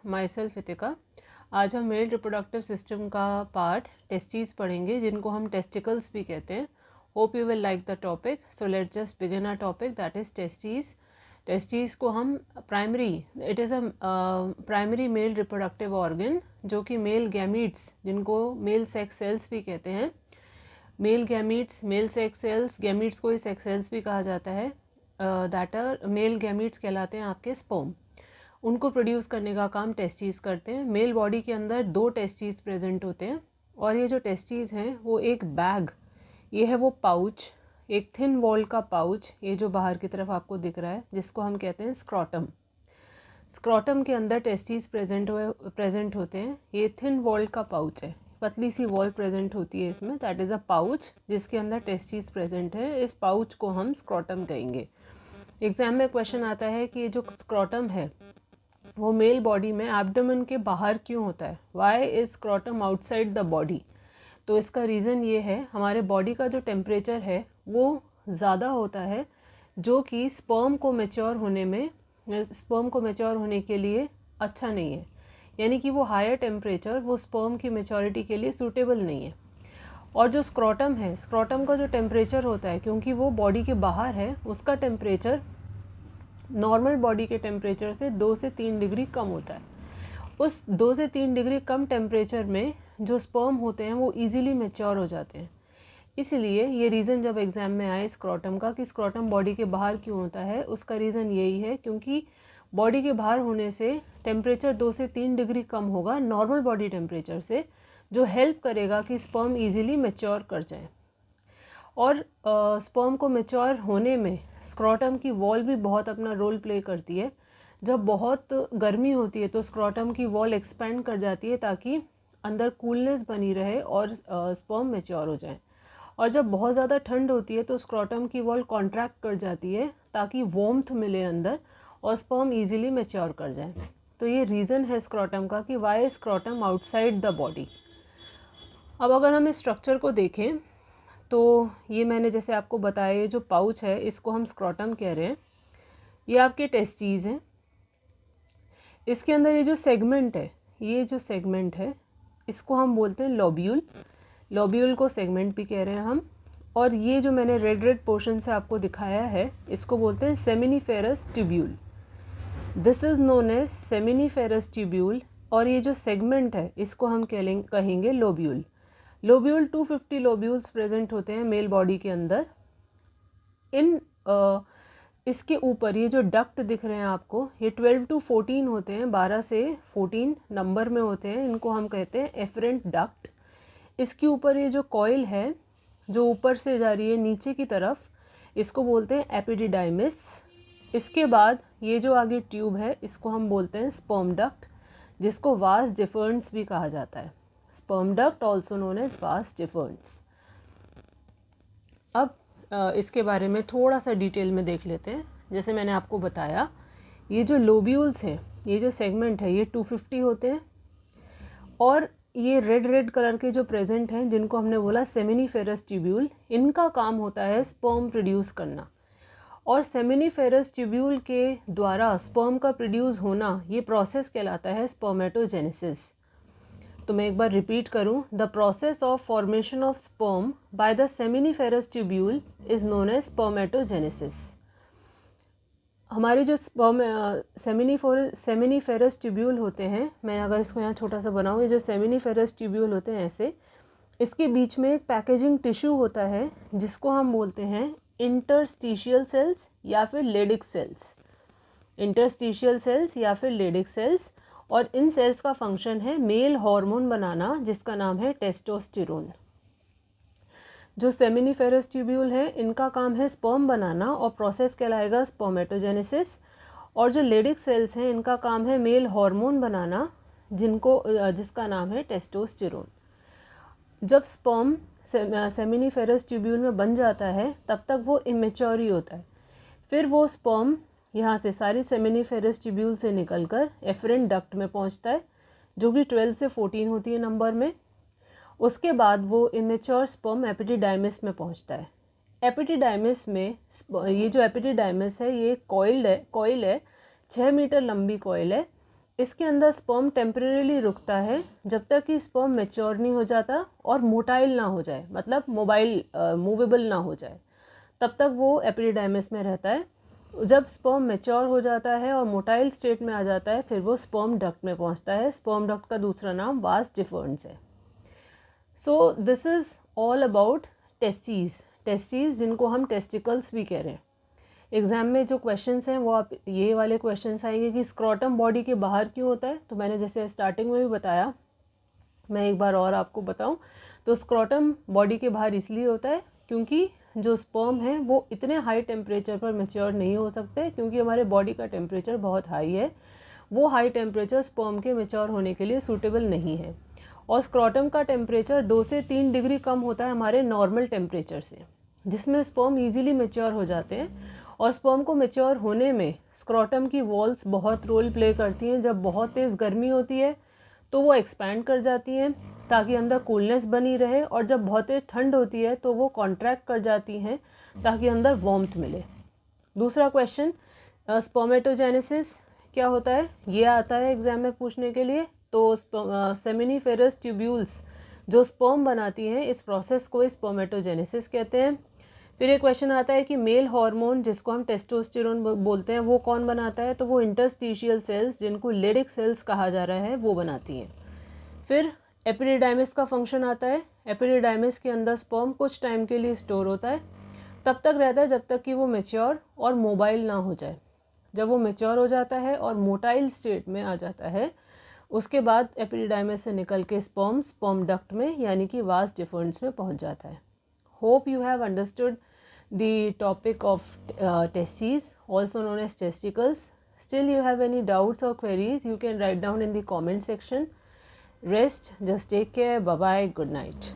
My self Itika. आज हम male reproductive system का पार्ट टेस्टीज पढ़ेंगे, जिनको हम टेस्टिकल्स भी कहते हैं। Hope you will like the topic. So let's just begin our topic, that is testes. Testes को हम it is a primary male reproductive organ, जो कि मेल गैमीट्स, जिनको मेल सेक्स सेल्स भी कहते हैं। Male gametes, male sex cells, gametes को ही सेक्स सेल्स भी कहा जाता है। दैट आर मेल गैमीट्स कहलाते हैं आपके स्पर्म। उनको प्रोड्यूस करने का काम टेस्टीज करते हैं। मेल बॉडी के अंदर 2 टेस्टीज प्रेजेंट होते हैं, और ये जो टेस्टीज हैं वो एक बैग, ये है वो पाउच, एक थिन वॉल का पाउच, ये जो बाहर की तरफ आपको दिख रहा है, जिसको हम कहते हैं स्क्रॉटम। स्क्रॉटम के अंदर टेस्टीज प्रेजेंट होते हैं। ये थिन वॉल का पाउच है, पतली सी वॉल प्रेजेंट होती है इसमें, दैट इज़ अ पाउच जिसके अंदर टेस्टीज प्रेजेंट है। इस पाउच को हम स्क्रॉटम कहेंगे। एग्जाम में क्वेश्चन आता है कि ये जो स्क्रॉटम है वो मेल बॉडी में एब्डोमेन के बाहर क्यों होता है, why is scrotum outside the body. तो इसका रीज़न ये है, हमारे बॉडी का जो टेम्परेचर है वो ज़्यादा होता है, जो कि स्पर्म को मैच्योर होने के लिए अच्छा नहीं है। यानी कि वो हायर टेम्परेचर वो स्पर्म की मैच्योरिटी के लिए सूटेबल नहीं है। और जो स्क्रॉटम है, स्क्रॉटम का जो टेम्परेचर होता है, क्योंकि वो बॉडी के बाहर है, उसका टेम्परेचर नॉर्मल बॉडी के टेम्परेचर से 2 से 3 डिग्री कम होता है। उस 2 से 3 डिग्री कम टेम्परेचर में जो स्पर्म होते हैं वो इजीली मैच्योर हो जाते हैं। इसलिए ये रीज़न जब एग्ज़ाम में आए स्क्रॉटम का, कि स्क्रॉटम बॉडी के बाहर क्यों होता है, उसका रीज़न यही है, क्योंकि बॉडी के बाहर होने से टेम्परेचर 2 से 3 डिग्री कम होगा नॉर्मल बॉडी टेम्परेचर से, जो हेल्प करेगा कि स्पर्म ईजिली मैच्योर कर जाए। और स्पर्म को मैच्योर होने में स्क्रॉटम की वॉल भी बहुत अपना रोल प्ले करती है। जब बहुत गर्मी होती है तो स्क्रॉटम की वॉल एक्सपेंड कर जाती है, ताकि अंदर कूलनेस बनी रहे और स्पर्म मैच्योर हो जाए। और जब बहुत ज़्यादा ठंड होती है तो स्क्रॉटम की वॉल कॉन्ट्रैक्ट कर जाती है, ताकि वार्मथ मिले अंदर और स्पर्म इजीली मैच्योर कर जाए। तो ये रीज़न है स्क्रॉटम का कि why scrotum outside the body. अब अगर हम इस स्ट्रक्चर को देखें तो ये मैंने जैसे आपको बताया, ये जो पाउच है इसको हम स्क्रॉटम कह रहे हैं। ये आपके टेस्टीज हैं। इसके अंदर ये जो सेगमेंट है, इसको हम बोलते हैं लोब्यूल। लोब्यूल को सेगमेंट भी कह रहे हैं हम। और ये जो मैंने रेड पोर्शन से आपको दिखाया है, इसको बोलते हैं seminiferous tubule. This is known as seminiferous tubule. और ये जो सेगमेंट है इसको हम कहेंगे लोब्यूल। लोब्यूल 250 लोब्यूल्स प्रेजेंट होते हैं मेल बॉडी के अंदर। इसके ऊपर ये जो डक्ट दिख रहे हैं आपको, ये 12 to 14 होते हैं, 12 से 14 नंबर में होते हैं। इनको हम कहते हैं एफरेंट डक्ट। इसके ऊपर ये जो कॉइल है जो ऊपर से जा रही है नीचे की तरफ, इसको बोलते हैं एपिडिडाइमिस। इसके बाद ये जो आगे ट्यूब है इसको हम बोलते हैं स्पर्म डक्ट, जिसको वास डिफरेंस भी कहा जाता है। Sperm duct also known as vas deferens. अब इसके बारे में थोड़ा सा डिटेल में देख लेते हैं। जैसे मैंने आपको बताया, ये जो लोब्यूल्स हैं, ये जो सेगमेंट है, ये 250 होते हैं। और ये रेड कलर के जो प्रेजेंट हैं, जिनको हमने बोला सेमिनिफेरस ट्यूब्यूल, इनका काम होता है स्पर्म प्रोड्यूस करना। और सेमिनिफेरस ट्यूब्यूल के द्वारा स्पर्म का प्रोड्यूस होना, ये प्रोसेस कहलाता है स्पर्मेटोजेनेसिस। तो मैं एक बार रिपीट करूं, the process of formation of sperm by the seminiferous tubule is known as spermatogenesis. हमारे जो सेमिनिफेरस ट्यूब्यूल होते हैं, मैं अगर इसको यहाँ छोटा सा बनाऊँ, ये जो सेमिनिफेरस ट्यूब्यूल होते हैं ऐसे, इसके बीच में एक पैकेजिंग टिश्यू होता है जिसको हम बोलते हैं इंटरस्टिशियल सेल्स या फिर लेडिक सेल्स। इंटरस्टिशियल सेल्स या फिर लेडिक सेल्स। और इन सेल्स का फंक्शन है मेल हार्मोन बनाना, जिसका नाम है टेस्टोस्टेरोन। जो सेमिनिफेरस ट्यूब्यूल है इनका काम है स्पर्म बनाना, और प्रोसेस कहलाएगा स्पर्मेटोजेनेसिस। और जो लेडिक सेल्स हैं इनका काम है मेल हार्मोन बनाना, जिसका नाम है टेस्टोस्टेरोन। जब स्पर्म सेमिनिफेरस ट्यूब्यूल में बन जाता है तब तक वो इमेच्योर ही होता है। फिर वो स्पर्म यहाँ से सारी सेमिनिफेरस ट्यूब्यूल से निकलकर एफरेंट डक्ट में पहुँचता है, जो कि 12 से 14 होती है नंबर में। उसके बाद वो इमेच्योर स्पर्म एपिडिडाइमिस में पहुँचता है। एपिडिडाइमिस में ये जो एपिडिडाइमिस है ये कॉइल है 6 मीटर लंबी कॉइल है। इसके अंदर स्पर्म टेम्परेरीली रुकता है जब तक कि स्पर्म मैच्योर नहीं हो जाता और मोटाइल ना हो जाए, मतलब मूवेबल ना हो जाए, तब तक वो एपिडिडाइमिस में रहता है। जब स्पर्म मैच्योर हो जाता है और मोटाइल स्टेट में आ जाता है, फिर वो स्पर्म डक्ट में पहुंचता है। स्पर्म डक्ट का दूसरा नाम वास डिफरेंस है। So this is all about testes जिनको हम टेस्टिकल्स भी कह रहे हैं। एग्ज़ाम में जो क्वेश्चंस हैं वो आप ये वाले क्वेश्चंस आएंगे कि स्क्रॉटम बॉडी के बाहर क्यों होता है। तो मैंने जैसे स्टार्टिंग में भी बताया, मैं एक बार और आपको बताऊं, तो स्क्रॉटम बॉडी के बाहर इसलिए होता है क्योंकि जो स्पर्म है वो इतने हाई टेम्परेचर पर मैच्योर नहीं हो सकते, क्योंकि हमारे बॉडी का टेम्परेचर बहुत हाई है। वो हाई टेम्परेचर स्पर्म के मैच्योर होने के लिए सूटेबल नहीं है। और स्क्रॉटम का टेम्परेचर 2 से 3 डिग्री कम होता है हमारे नॉर्मल टेम्परेचर से, जिसमें स्पर्म ईजिली मैच्योर हो जाते हैं। और स्पर्म को मैच्योर होने में स्क्रॉटम की वॉल्स बहुत रोल प्ले करती हैं। जब बहुत तेज़ गर्मी होती है तो वो एक्सपैंड कर जाती हैं ताकि अंदर कूलनेस बनी रहे, और जब बहुत तेज़ ठंड होती है तो वो कॉन्ट्रैक्ट कर जाती हैं ताकि अंदर वार्मथ मिले। दूसरा क्वेश्चन, स्पर्मेटोजेनेसिस क्या होता है, ये आता है एग्जाम में पूछने के लिए। तो सेमिनिफेरस ट्यूब्यूल्स जो स्पर्म बनाती हैं, इस प्रोसेस को स्पर्मेटोजेनेसिस कहते हैं। फिर एक क्वेश्चन आता है कि मेल हार्मोन जिसको हम टेस्टोस्टेरोन बोलते हैं वो कौन बनाता है। तो वो इंटरस्टिशियल सेल्स, जिनको लेडिक सेल्स कहा जा रहा है, वो बनाती हैं। फिर एपिडिडाइमिस का फंक्शन आता है। एपिडिडाइमिस के अंदर स्पर्म कुछ टाइम के लिए स्टोर होता है, तब तक रहता है जब तक कि वो मैच्योर और मोबाइल ना हो जाए। जब वो मैच्योर हो जाता है और मोटाइल स्टेट में आ जाता है, उसके बाद एपिडिडाइमिस से निकल के स्पर्म डक्ट में यानी कि वास डिफरेंस में पहुंच जाता है। Hope you have understood the topic of testes, also known as testicles. Still you have any doubts or queries, you can write down in the comment section. Rest, just take care, bye bye, good night.